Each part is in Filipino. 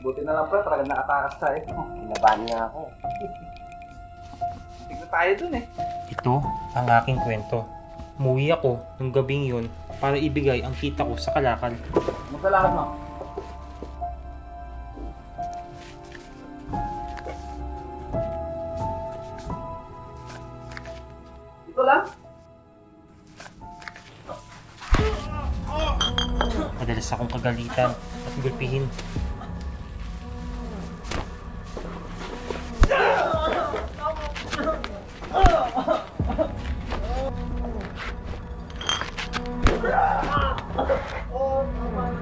Buti na lang pala, talagang nakatakas tayo. Kinabahan niya ako. Tignan tayo dun eh. Ito ang aking kwento. Umuwi ako nung gabing yun para ibigay ang kita ko sa kalakal. Masalamat mo. Ito lang? Madalas akong kagalitan at gulpihin.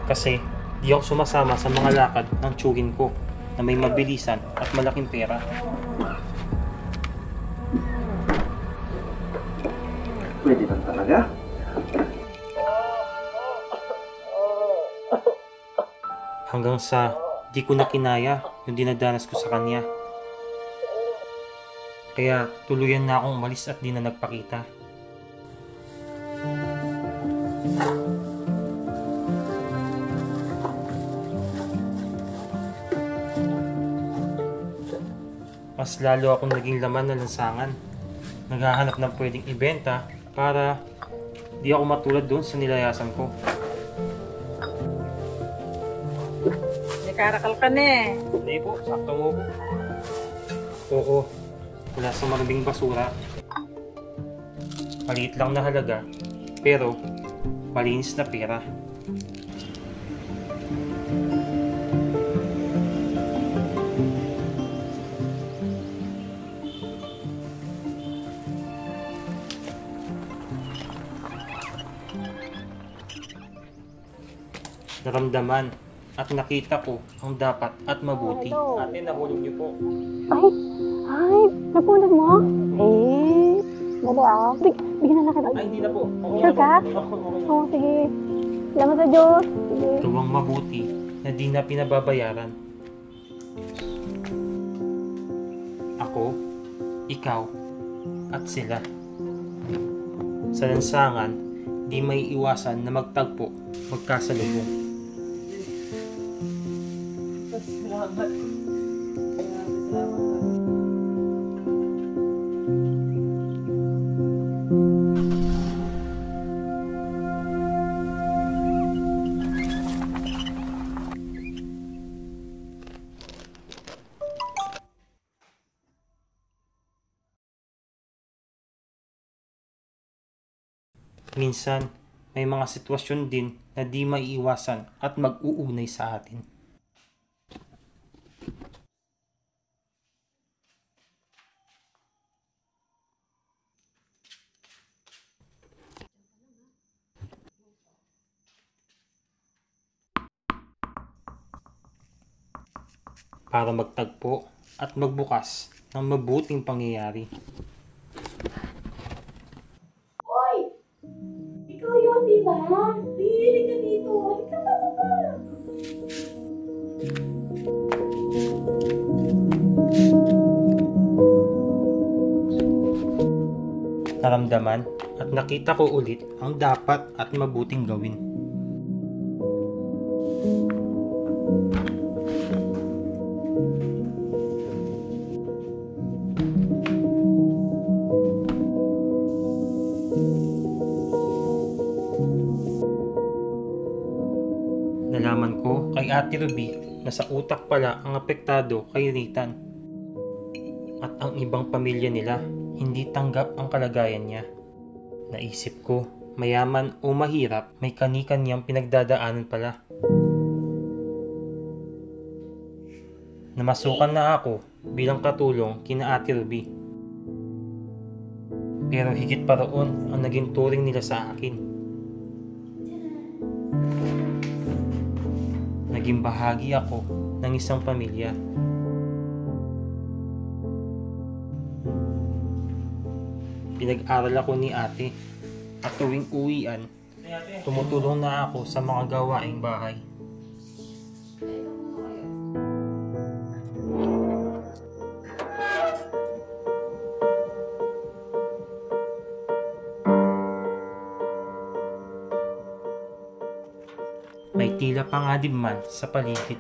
Kasi di ako sumasama sa mga lakad ng tiyugin ko na may mabilisan at malaking pera. Pwede lang talaga. Hanggang sa di ko na kinaya yung dinadanas ko sa kanya. Kaya tuluyan na akong umalis at di na nagpakita. Mas lalo akong naging laman na lansangan. Naghahanap ng pwedeng ibenta para di ako matulad doon sa nilayasan ko. May karakal ka na eh. Hindi po, sakto mo po. Oo, wala sa maruming basura. Maliit lang na halaga, pero malinis na pera. Naramdaman at nakita ko ang dapat at mabuti. Ate, nahulog niyo po. Ay, napulog mo? Dali ah. Bigyan na lang kita. Ay, hindi na po. Sure ka? Oo, sige. Salamat sa Diyos. Sige. Gawang mabuti na di na pinababayaran. Ako, ikaw, at sila. Sa lansangan, di may iwasan na magtagpo, magkasalubong. Salamat. Minsan, may mga sitwasyon din na di maiiwasan at mag-uunay sa atin. Para magtagpo at magbukas ng mabuting pangyayari. Ikaw yun, di ba? Hihilig ka dito. Halika, pasok ka. Naramdaman at nakita ko ulit ang dapat at mabuting gawin. Nalaman ko kay Ate Ruby na sa utak pala ang apektado kay Ritan. At ang ibang pamilya nila hindi tanggap ang kalagayan niya. Naisip ko, mayaman o mahirap, may kani-kanyang pinagdadaanan pala. Namasukan na ako bilang katulong kina Ate Ruby. Pero higit pa roon ang naging turing nila sa akin. Naging bahagi ako ng isang pamilya. Pinag-aral ako ni ate at tuwing uwian, tumutulong na ako sa mga gawaing bahay. May tila pangadib man sa paligid.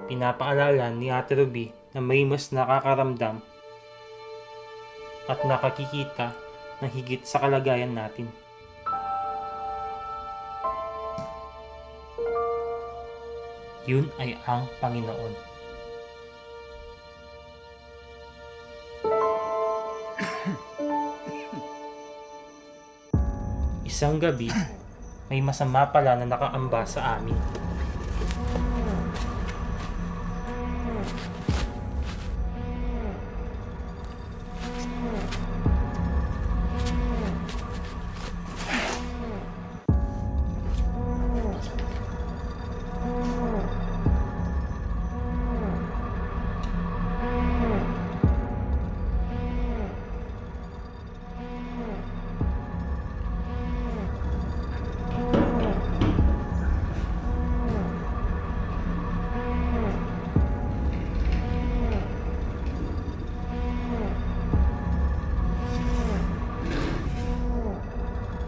Pinapaalala ni Ate Ruby na may mas nakakaramdam at nakakikita na higit sa kalagayan natin. Yun ay ang Panginoon. Isang gabi, may masama pala na nakaamba sa amin.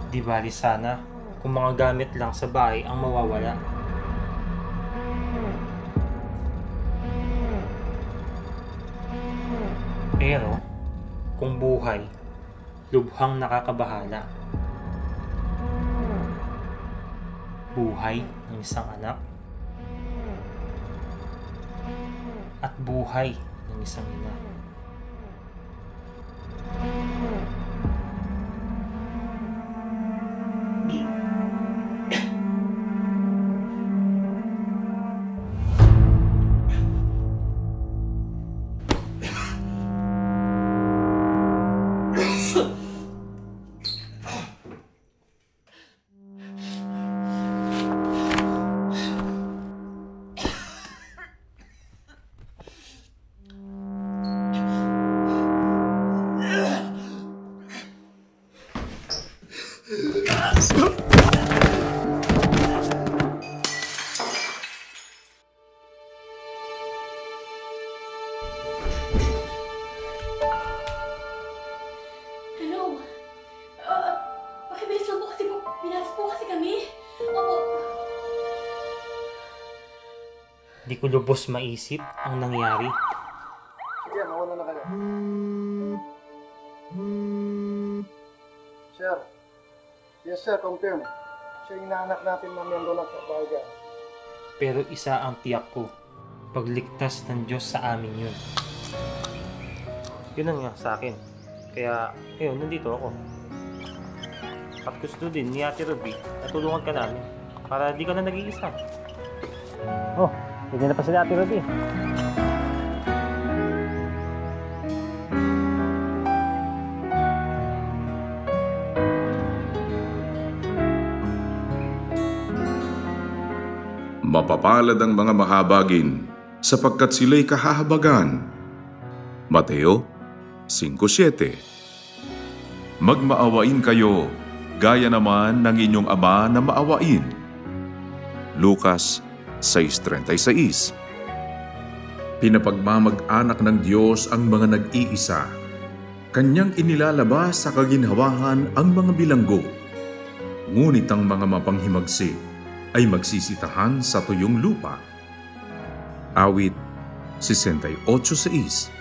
Di bali sana kung mga gamit lang sa bahay ang mawawala. Pero kung buhay, lubhang nakakabahala. Buhay ng isang anak at buhay ng isang ina. Hello? Pakibilis lang po kasi pinasok po kasi kami. Opo. Di ko lubos maisip ang nangyari. Sige, mauna na kayo. Sir. Yes, sir. Confirm. Siya yung inaanak natin na miyembro ng kabaga. Pero isa ang tiyak ko, pagligtas ng Diyos sa amin yun. Yun ang nga sa akin. Kaya, ayun, nandito ako. At gusto din ni Ate Ruby na tulungan ka namin para di ka na nag-iisa. Oh, hindi na pa sila Ate Ruby. Mapapalad ang mga mahabagin sapagkat sila'y kahahabagan. Mateo 5:7. Magmaawain kayo, gaya naman ng inyong ama na maawain. Lucas 6:36. Pinapagmamag-anak ng Diyos ang mga nag-iisa. Kanyang inilalabas sa kaginhawahan ang mga bilanggo. Ngunit ang mga mapanghimagsik ay magsisitahan sa tuyong lupa. Awit 68:6.